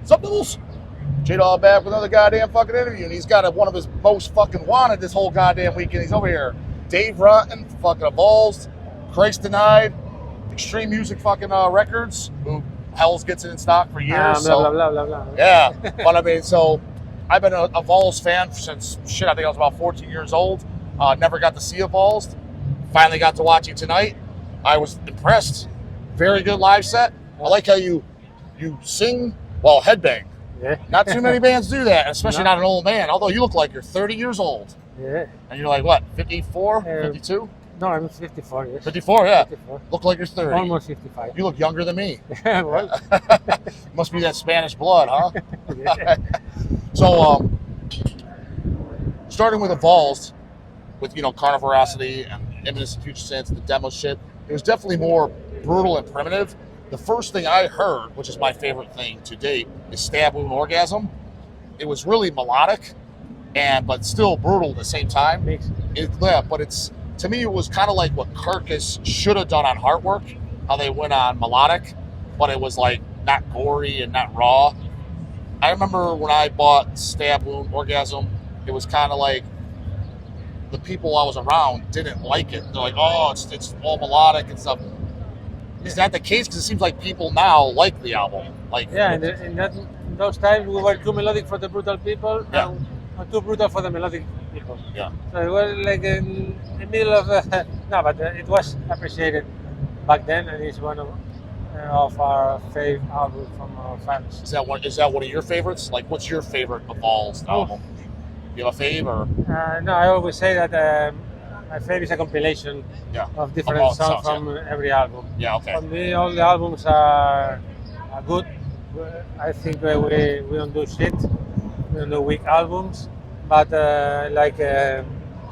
What's up, Noodles? J-Dog back with another goddamn fucking interview, and he's got one of his most fucking wanted this whole goddamn weekend. He's over here. Dave Rotten, fucking Avulsed, Christ Denied, Xtreem Music fucking records, who Hells gets it in stock for years. Blah, blah, blah, blah. Yeah, but I mean, so I've been a Avulsed fan since, I think I was about 14 years old. Never got to see Avulsed. Finally got to watch you tonight. I was impressed. Very good live set. I like how you sing while headbang. Yeah. Not too many bands do that, especially not an old man, although you look like you're 30 years old. Yeah. And you're like, what, 54, 52? No, I'm 54, yes. 54, yeah. 54. Look like you're 30. Almost 55. You look younger than me. Well. Must be that Spanish blood, huh? Yeah. So, starting with Avulsed, with, Carnivorosity and Imminence and Future Sense, the demo shit, it was definitely more brutal and primitive. The first thing I heard, which is my favorite thing to date, is Stab Wound Orgasm. It was really melodic, but still brutal at the same time. But to me, it was kind of like what Carcass should have done on Heartwork, how they went on melodic, but it was like not gory and not raw. I remember when I bought Stab Wound Orgasm, it was kind of like the people I was around didn't like it. They're like, oh, it's all melodic and stuff. Is that the case? Because it seems like people now like the album. In those times, we were too melodic for the brutal people and too brutal for the melodic people. Yeah. So it was like in the middle of but it was appreciated back then, and it's one of our favorite albums from our fans. Is that one of your favorites? Like, what's your favorite Avulsed album? You have a fave, or? No, I always say that my favorite is a compilation of different songs from every album. Yeah, okay. For me, all the albums are good. I think we don't do shit. We don't do weak albums, but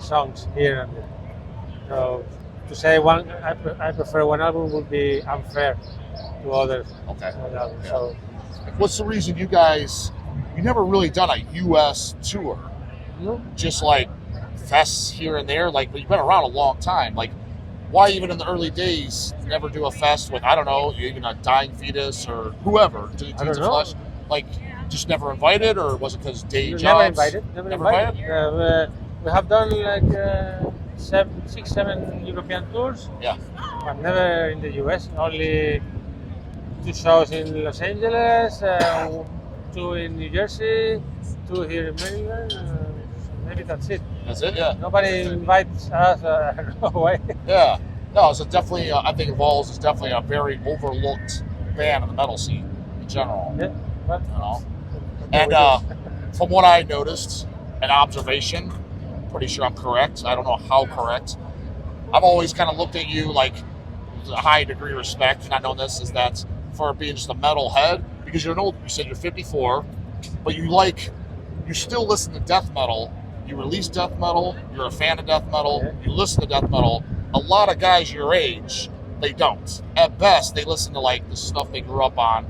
songs here and there. So to say I prefer one album would be unfair to others. Okay. Yeah. So, what's the reason you never really done a U.S. tour? No. Just like fests here and there, but you've been around a long time. Like, why even in the early days never do a fest with, I don't know, even a Dying Fetus or whoever, Deeds of Flesh? Like, just never invited, or was it because day jobs? Never invited. We have done like 6, 7 European tours. Yeah. But never in the US. Only 2 shows in Los Angeles, 2 in New Jersey, 2 here in Maryland. Maybe that's it. That's it, yeah. Nobody invites us. I don't know why. Yeah. No, so definitely, I think Avulsed is definitely a very overlooked band in the metal scene in general. Yeah. But, And from what I noticed, an observation, pretty sure I'm correct. I don't know how correct. I've always kind of looked at you like with a high degree of respect, not knowing this, is that for being just a metal head, because you said you're 54, but you still listen to death metal. You release death metal, you're a fan of death metal, you listen to death metal. A lot of guys your age, they don't. At best, they listen to like the stuff they grew up on,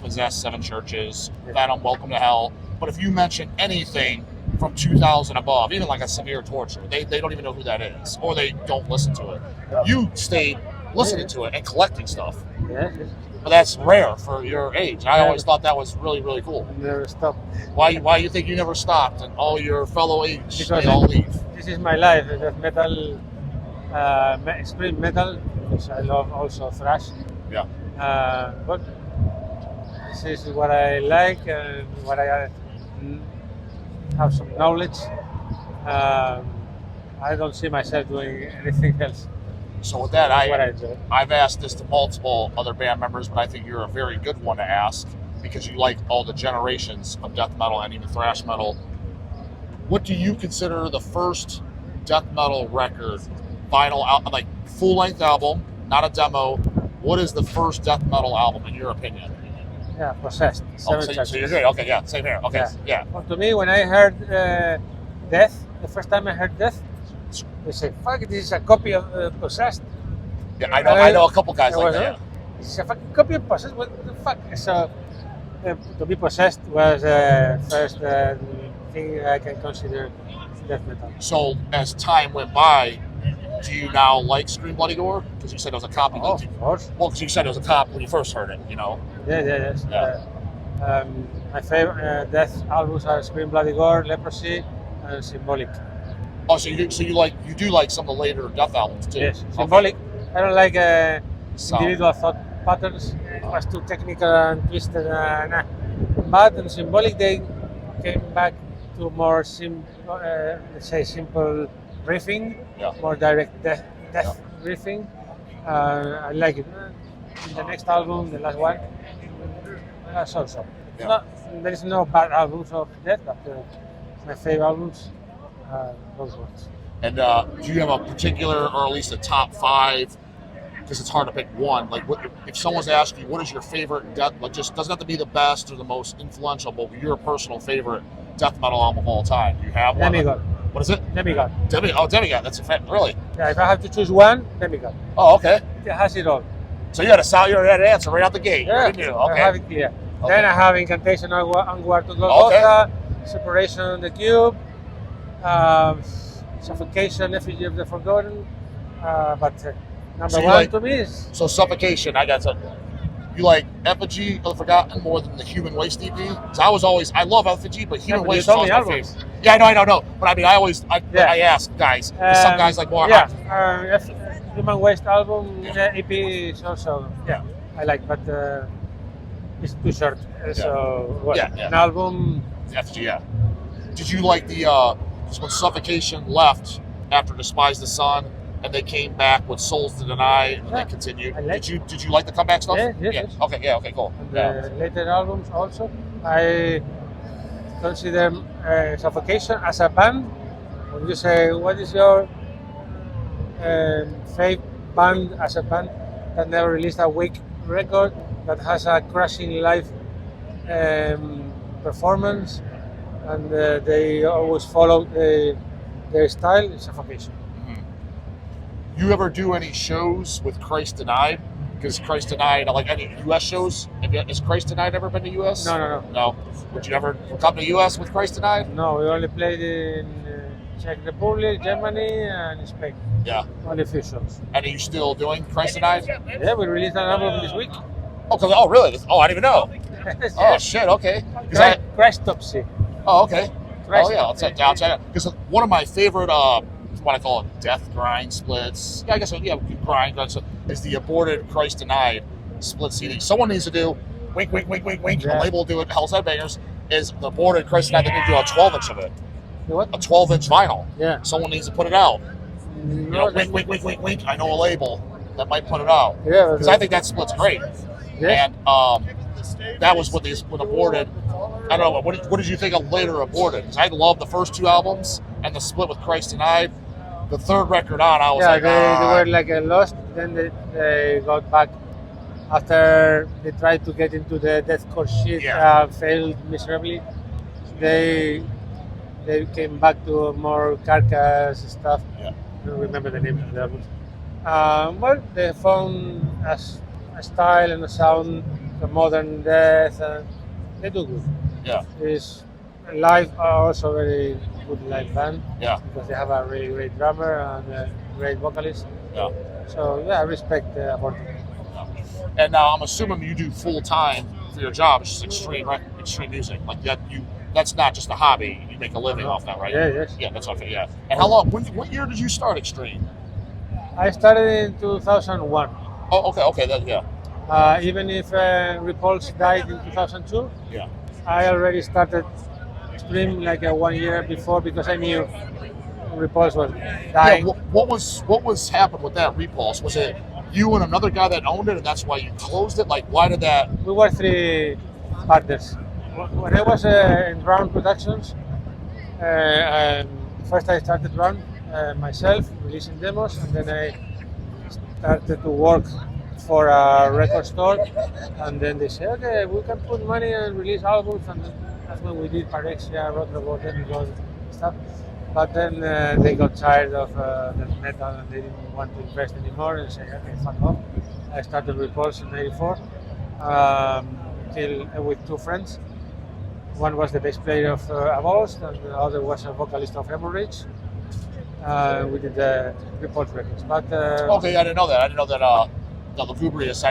Possessed, Seven Churches, Venom, Welcome to Hell. But if you mention anything from 2000 above, even like a Severe Torture, they don't even know who that is, or they don't listen to it. You stayed listening to it and collecting stuff. Yeah. But that's rare for your age. I always thought that was really, really cool. Never stopped. Why you think you never stopped and all your fellow age, they all leave? This is my life. Death metal, extreme metal, because I love also thrash. Yeah. But this is what I like and what I have some knowledge. I don't see myself doing anything else. So with that, I've asked this to multiple other band members, but I think you're a very good one to ask because you like all the generations of death metal and even thrash metal. What do you consider the first death metal record, vinyl, like full-length album, not a demo? What is the first death metal album in your opinion? Yeah, Possessed. So you're great. Okay, yeah, same here. Okay, yeah. Well, to me, when I heard Death, the first time I heard Death, they said, fuck, this is a copy of Possessed. Yeah, I know a couple guys like that. This is a fucking copy of Possessed, what the fuck? So, to be Possessed was the first thing I can consider death metal. So, as time went by, do you now like Scream Bloody Gore? Because you said it was a copy. Of course. Well, because you said it was a copy when you first heard it, Yes. My favorite death albums are Scream, Bloody Gore, Leprosy, and Symbolic. Oh, so you do like some of the later death albums too? Yes, Okay. Symbolic. I don't like Sound. individual thought patterns. It was too technical and twisted. Nah. But in Symbolic, they came back to more let's say simple riffing, Yeah. more direct death riffing. I like it. In the next album, the last one, so. Yeah. There is no bad albums of death, but my favorite albums are those ones. And do you have a particular, or at least a top 5? Because it's hard to pick one. Like, if someone's asking you, what is your favorite death? Like, just doesn't have to be the best or the most influential, but your personal favorite death metal album of all time. Do you have one? Demigod. What is it? Demigod. Demigod. That's a fact. Really? Yeah, if I have to choose one, Demigod. Oh, okay. It has it all. So you had an answer right out the gate. Yeah, Didn't you? I Okay. have it clear. Okay. Then I have Incantation Onward to Golgotha, Separation on the Cube, Suffocation, Effigy of the Forgotten. But number So you one like- to me is So Suffocation, I got to. You like Effigy of the Forgotten more than the Human Waste EP? Because I love Effigy, but Human but Waste it's is always only my albums. favorite. Yeah, I know. But I mean, I ask guys. 'Cause some guys like more. Yeah, Human Waste album, EP is also, I like, but it's too short. So, an album, Effigy, yeah. Did you like the? Because when Suffocation left after Despise the Sun, and they came back with Souls to Deny, and they continued. I like Did you like the comeback stuff? Yes. Okay, cool. and Yeah. the later albums also. I consider Suffocation as a band. When you say, what is your favorite band as a band that never released a weak record, that has a crushing live performance, and they always follow their style, is Suffocation. You ever do any shows with Christ Denied? Because Christ Denied, like any U.S. shows, has Christ Denied ever been to U.S.? No. Would you ever come to U.S. with Christ Denied? No, we only played in Czech Republic, Germany, and Spain. Yeah. Only a few shows. And are you still doing Christ Denied? Yeah, we released an album this week. Oh, really? Oh, I didn't even know. Oh, shit, okay. Christopsy. Oh, okay. Christ. Oh, yeah, I'll check it out. Because one of my favorite, what I call it, death grind splits, grind, is the Aborted Christ Denied split CD. Someone needs to do, wink, the label will do it, Hell's Headbangers, is the Aborted Christ Denied. They need to do a 12-inch of it. What? A 12-inch vinyl. Yeah. Someone needs to put it out. No, Wink. I know a label that might put it out. Yeah. Because I think that split's great. Yes. And that was with Aborted. I don't know, what did you think of later Aborted? Because I loved the first 2 albums and the split with Christ Denied. The third record on, I was they were like lost. Then they got back after they tried to get into the deathcore shit. Failed miserably. They came back to more Carcass stuff. Yeah. I don't remember the name of the album. Well, they found a style and a sound, the modern death, and they do good. Yeah. It's live, also very good live band. Yeah. Because they have a really great drummer and a great vocalist. Yeah. So I respect Aborted. And now I'm assuming you do full time for your job. It's just Xtreem, right? Xtreem music, like that. That's not just a hobby. You make a living off that, right? Yeah, yes. Yeah, that's okay. Yeah. And how long? What year did you start Xtreem? I started in 2001. Oh, okay. Even if Repulse died in 2002, Yeah. I already started Xtreem like 1 year before because I knew Repulse was dying. Yeah. What was happened with that Repulse? Was it you and another guy that owned it, and that's why you closed it? Like, why did that? We were 3 partners. When I was in Round Productions, first I started Round myself, releasing demos, and then I started to work for a record store, and then they said, okay, we can put money and release albums, and that's when we did Parexia, Road, Demigod, stuff. But then they got tired of Deathmetal and they didn't want to invest anymore and said, okay, fuck off. I started Repulse in '94 with 2 friends. One was the bass player of Avulsed, and the other was a vocalist of Hemorrhage. We did the Repulse records. But Okay, I didn't know that. the Lugubrious,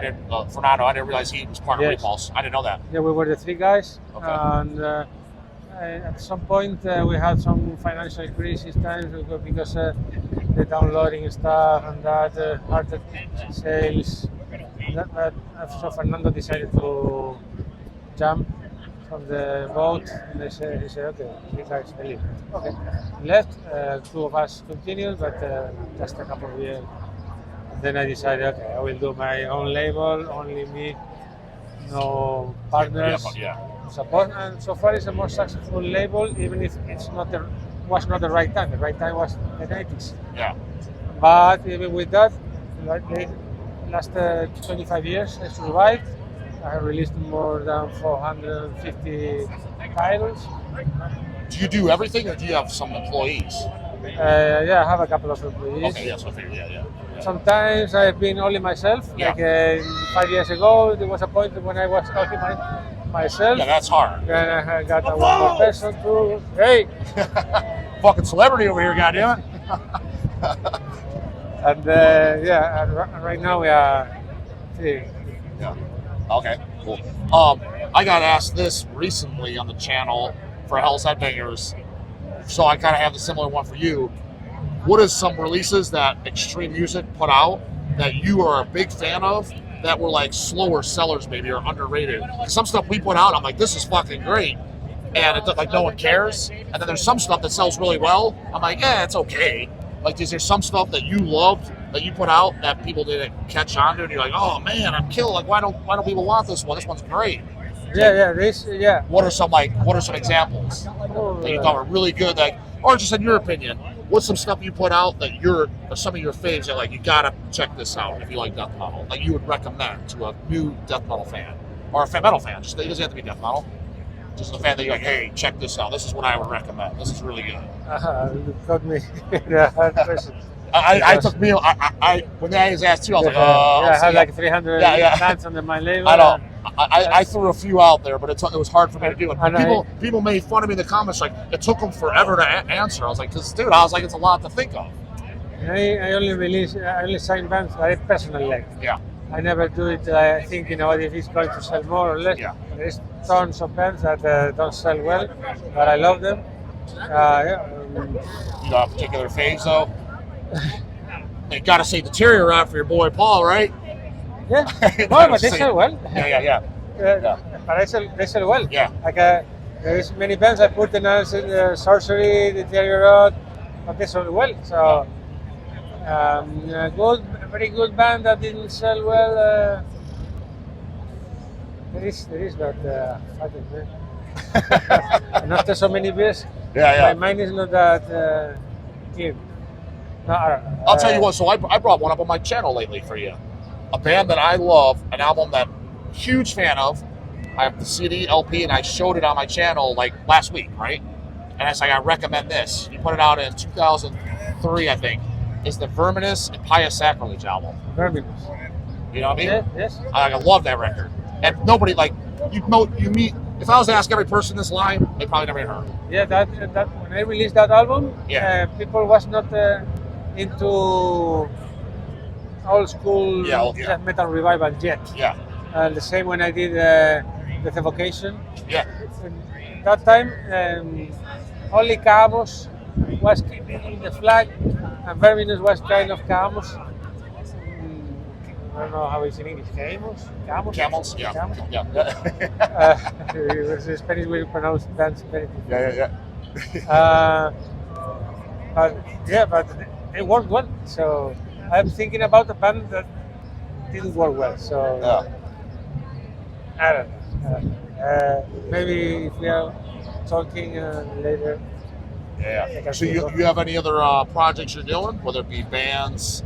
Fernando, I didn't realize he was part of Repulse. I didn't know that. Yeah, we were the 3 guys, Okay. and at some point we had some financial crisis times because the downloading stuff and that hurted sales. So Fernando decided to jump from the boat, and he said, okay, you guys leave. Okay, left. 2 of us continued, but just a couple of years. And then I decided, okay, I will do my own label, only me, no partners. Yeah. Support, and so far it's a more successful label, even if it's was not the right time. The right time was the 90s. Yeah. But even with that, like the last 25 years, I survived. I have released more than 450 titles. Do you do everything, or do you have some employees? Yeah, I have a couple of employees. Okay, yes, I figured, yeah. Sometimes I've been only myself. Yeah. Like 5 years ago, there was a point when I was only myself. Yeah, that's hard. Then I got one more person to, hey! Fucking celebrity over here, goddammit. And and right now we are 3. Yeah. Okay, cool. I got asked this recently on the channel for Hell's Headbangers, so I kind of have the similar one for you. What is some releases that Xtreem Music put out that you are a big fan of that were like slower sellers maybe or underrated? Some stuff we put out, I'm like, this is fucking great, and it, like no one cares. And then there's some stuff that sells really well. I'm like, yeah, it's okay. Like, is there some stuff that you loved that you put out that people didn't catch on to, and you're like, oh man, I'm killed. Like, why don't people want this one? This one's great. Yeah. What are some examples that you thought were really good, like, or just in your opinion, what's some stuff you put out that or some of your faves that like you gotta check this out if you like death metal, like you would recommend to a new death metal fan or a metal fan? Just it doesn't have to be death metal. Just a fan that you're like, hey, check this out. This is what I would recommend. This is really good. You got me. Yeah, hard question. I took me. I when I was asked too, I was like, I had like 300 bands under my label. I know. I threw a few out there, but it was hard for me to do. And people made fun of me in the comments, like it took them forever to answer. I was like, it's a lot to think of. I only sign bands that I personally like. Yeah. I never do it thinking about if it's going to sell more or less. Yeah. There's tons of bands that don't sell well, but I love them. You got particular faves though? You got to say the Terrier out for your boy Paul, right? Yeah. No, but they sell well. Yeah. But they sell well. Yeah. Like there's many bands I put in Sorcery, the Terrier, but they sell well. So a very good band that didn't sell well. There is, but fucking man. And after so many beers, my mind is not that clear. No, I don't know. I'll tell you what. So I brought one up on my channel lately for you. A band that I love, an album that I'm a huge fan of. I have the CD, LP, and I showed it on my channel like last week, right? And I was like, I recommend this. You put it out in 2003, I think. It's the Verminous and Pious Sacrilege album. Verminous. You know what I mean? Yeah, yes. I love that record. And nobody, like, you meet, if I was to ask every person in this line, they probably never heard. Yeah, that when I released that album, people was not into old school death metal revival yet. Yeah. The same when I did the Evocation. Yeah. That time, only Camus was keeping the flag, and Verminous was kind of Camus. I don't know how it's in English. Camus? Camels? Yeah. Camus? Yeah. The Spanish will pronounce bands very different. Yeah. But it worked well. So I'm thinking about a band that didn't work well. So I don't know. Maybe if we are talking later. Yeah. So you have any other projects you're doing, whether it be bands,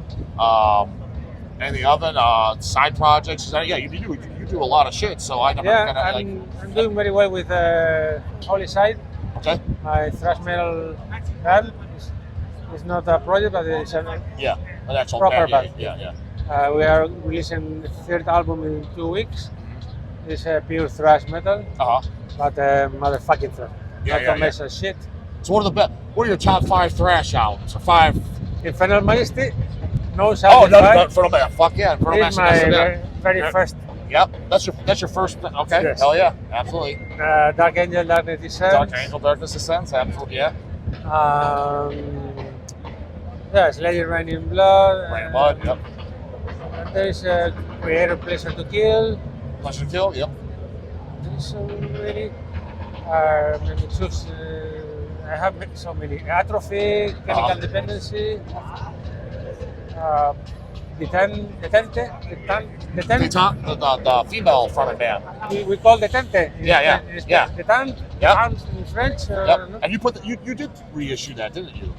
any other side projects? You do a lot of shit. So I never I'm doing very well with Deicide. Okay. My thrash metal band. It's not a project, but it's an proper band. Yeah. We are releasing the 3rd album in 2 weeks. It's pure thrash metal, but motherfucking thrash. Not commercial shit. So what are your top 5 thrash albums? Or 5? Infernal Majesty, no Oh, Satisfied. no, Infernal Massacre. Fuck yeah, Infernal It's my Massacre. Yeah. very first. Yep, that's your first. Okay, Yes. hell yeah, absolutely. Dark Angel, Darkness Descends. Dark Angel, Darkness Descends, absolutely, yeah. Yeah, Slayer, Rain in Blood. Rain and Blood, yep. And there's Creator, Pleasure to Kill. Pleasure to Kill, yep. There's so many. Maybe choose. I have so many. Atrophy, Chemical Dependency. Detente. The female fronted band. We call Detente. Yeah. Detente. Yep. In French. Yep. No? And you did reissue that, didn't you?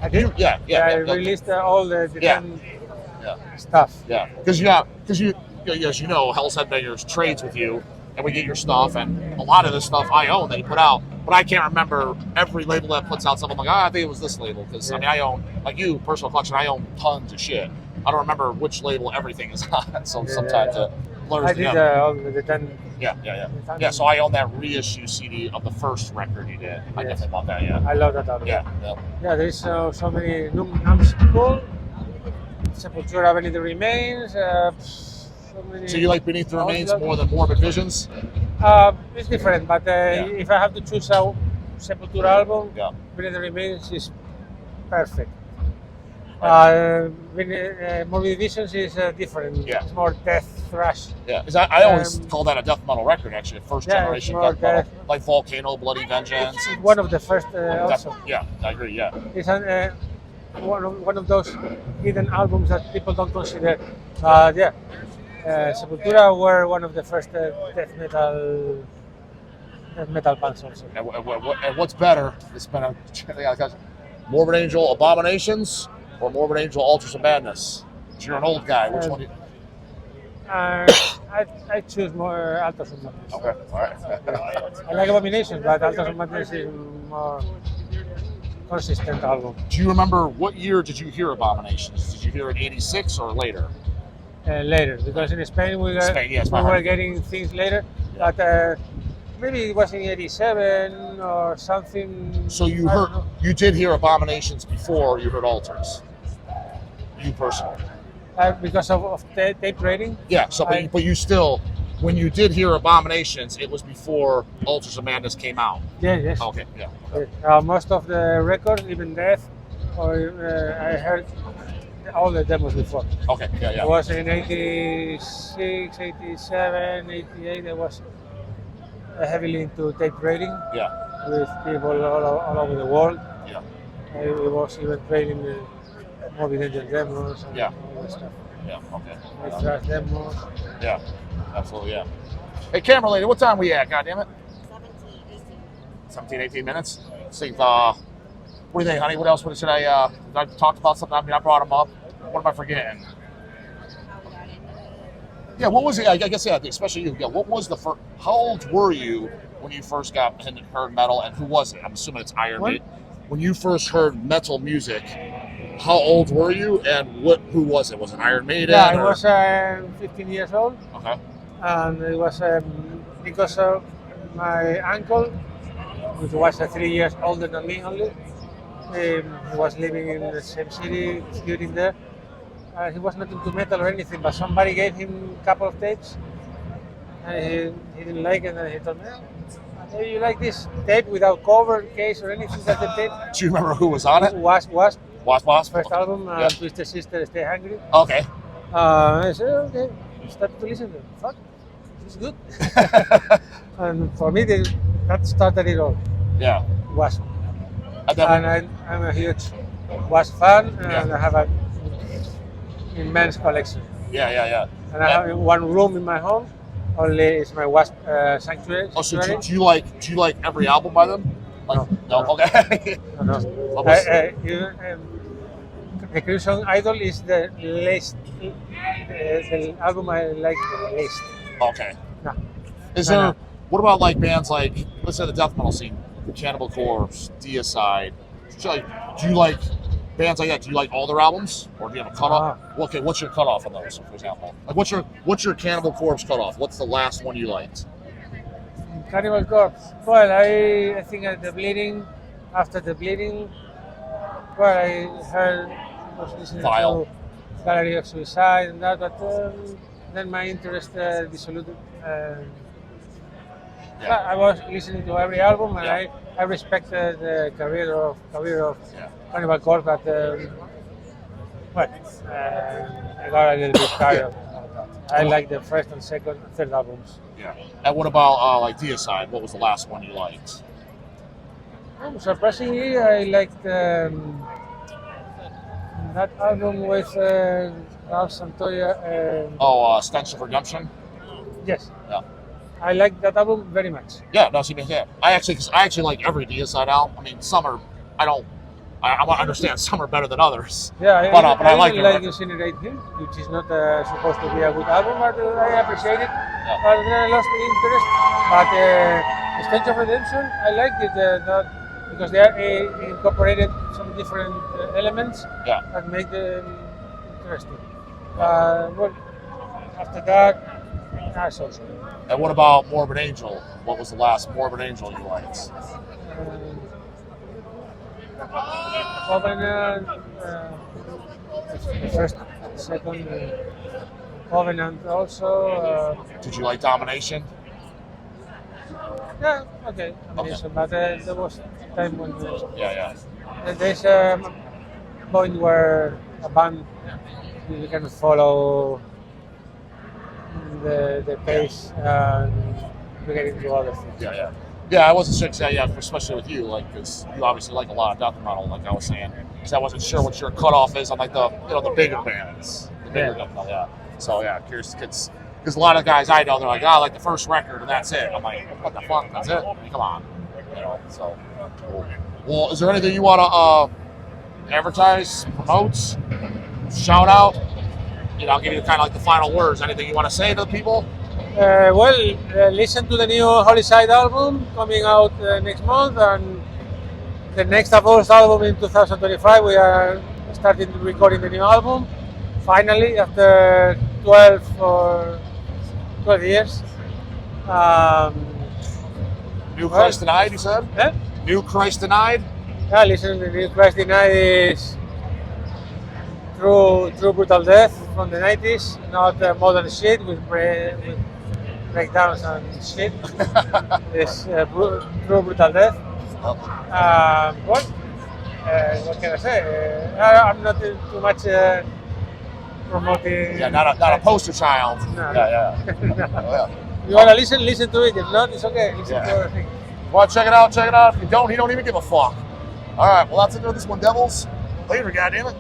I did. Yeah. I released all the Detente stuff. Yeah. Because you, as you know, Hell's Headbangers trades with you, and we get your stuff, and a lot of this stuff I own that you put out, but I can't remember every label that puts out something. I'm like, I think it was this label, because I mean, I own, like you, personal collection, I own tons of shit. I don't remember which label everything is on, so sometimes it blurs together. I did all the 10. Yeah, so I own that reissue CD of the first record you did. I definitely bought that, yeah. I love that album. Yeah. There's so many Numbskull, Sepultura, Beneath the Remains. So many. So you like Beneath the Remains more than Morbid Visions? It's different, but if I have to choose a Sepultura album, Beneath the Remains is perfect. Morbid Visions is different. Yeah. It's more death thrash. Yeah, because I always call that a death metal record, actually, first generation death metal. Like Volcano, Bloody Vengeance. It's one of the first also. Yeah, I agree, yeah. It's one of those hidden albums that people don't consider. Sepultura were one of the first death metal bands also. And what's better? It's been Morbid Angel Abominations or Morbid Angel Altars of Madness? You're an old guy. Which one? I choose more Altars of Madness. Okay, all right. I like Abominations, but Altars of Madness is more consistent album. Do you remember what year did you hear Abominations? Did you hear it in '86 or later? Later, because in Spain we were getting things later, but maybe it was in '87 or something. So you did hear Abominations before you heard Altars? You personally? Because of tape trading? Yeah, so but you still, when you did hear Abominations, it was before Altars of Madness came out? Yes. Okay, yeah. Most of the records, even Death, I heard all the demos before. Okay, yeah. It was in '86, '87, '88. I was heavily into tape trading. Yeah. With people all over the world. Yeah. I was even trading the Morbid Angel demos and all that stuff. Yeah, okay. Thrash demos. Yeah, absolutely, yeah. Hey, camera lady, what time we at, goddammit? 17, 18 minutes? See, what do you think, honey? What else should I talked about something? I mean, I brought them up. What am I forgetting? Yeah, what was it? I guess, especially you. Yeah, what was the first? How old were you when you first heard metal, and who was it? I'm assuming it's Iron Maiden. When you first heard metal music, how old were you, and who was it? Was it Iron Maiden? Yeah, I was 15 years old. Okay. And it was because of my uncle, which was 3 years older than me only. He was living in the same city, studying there. He was not into metal or anything, but somebody gave him a couple of tapes, and he didn't like it, and he told me, "Hey, you like this tape without cover, case, or anything?" That's the tape. Do you remember who was on it? Wasp. First album, yeah. Twisted Sister, Stay Hungry. Okay. I said, okay, started to listen to it. Fuck, this is good. And for me, that started it all. Yeah. Wasp. And I'm a huge Wasp fan, and I have an immense collection. Yeah. And I have one room in my home, only is my Wasp sanctuary. Oh, so do you like every album by them? Like, no. Okay. No. The Crimson Idol is the least, the album I like the least. Okay. No. What about like bands like, let's say the death metal scene, Cannibal Corpse, Deicide? Do you like bands like that? Do you like all their albums, or do you have a cutoff? Okay, what's your cutoff on those, for example? Like, what's your Cannibal Corpse cutoff? What's the last one you liked? Cannibal Corpse. Well, I think after the bleeding, well, I was listening Vile. to Gallery of Suicide and that, but then my interest dissolved. I was listening to every album, and I respected the career of Cannibal Corpse, but I got a little bit tired of that. I like the first and second and third albums. Yeah. And what about like Deicide? What was the last one you liked? Surprisingly, I liked that album with Ralph Santoya. Stench of Redemption? Yes. Yeah. I like that album very much. Yeah, no, see, yeah. I actually like every Deicide album. I mean, some are, I want to understand some are better than others. Yeah, but I like it. Like Incinerate Him, which is not supposed to be a good album, but I appreciate it. Yeah. But then I lost the interest. But Stench of Redemption, I liked it because they are incorporated some different elements that make them interesting. Well, after that, that's also. And what about Morbid Angel? What was the last Morbid Angel you liked? Covenant, the first, second, Covenant also. Did you like Domination? Yeah, okay. Domination, but there was time when there's a point where a band you can follow the pace and we get into other things. Yeah, I wasn't sure. Yeah, especially with you, like, because you obviously like a lot of death metal, like I was saying. Because I wasn't sure what your cutoff is on like the bigger bands, the bigger death metal. Yeah. So yeah, curious kids. Because a lot of guys I know, they're like, I like the first record and that's it. I'm like, what the fuck? That's it? I mean, come on. So. Cool. Well, is there anything you want to advertise, promote, shout out? I'll give you kind of like the final words. Anything you want to say to the people? Listen to the new Deicide album coming out next month, and the next Avulsed album in 2025. We are starting recording the new album. Finally, after 12 years. New Christ Denied, you said? Eh? New Christ Denied? Yeah, listen, the New Christ Denied is true brutal death from the 90s, not modern shit with breakdowns and shit. It's true brutal death. What can I say? I'm not too much promoting. Yeah, not a poster child. No. Yeah. No. You wanna listen to it. If not, it's okay. Listen to everything. Well, check it out. If you don't, he don't even give a fuck. All right, well, that's it for this one, Devils. Later, goddammit.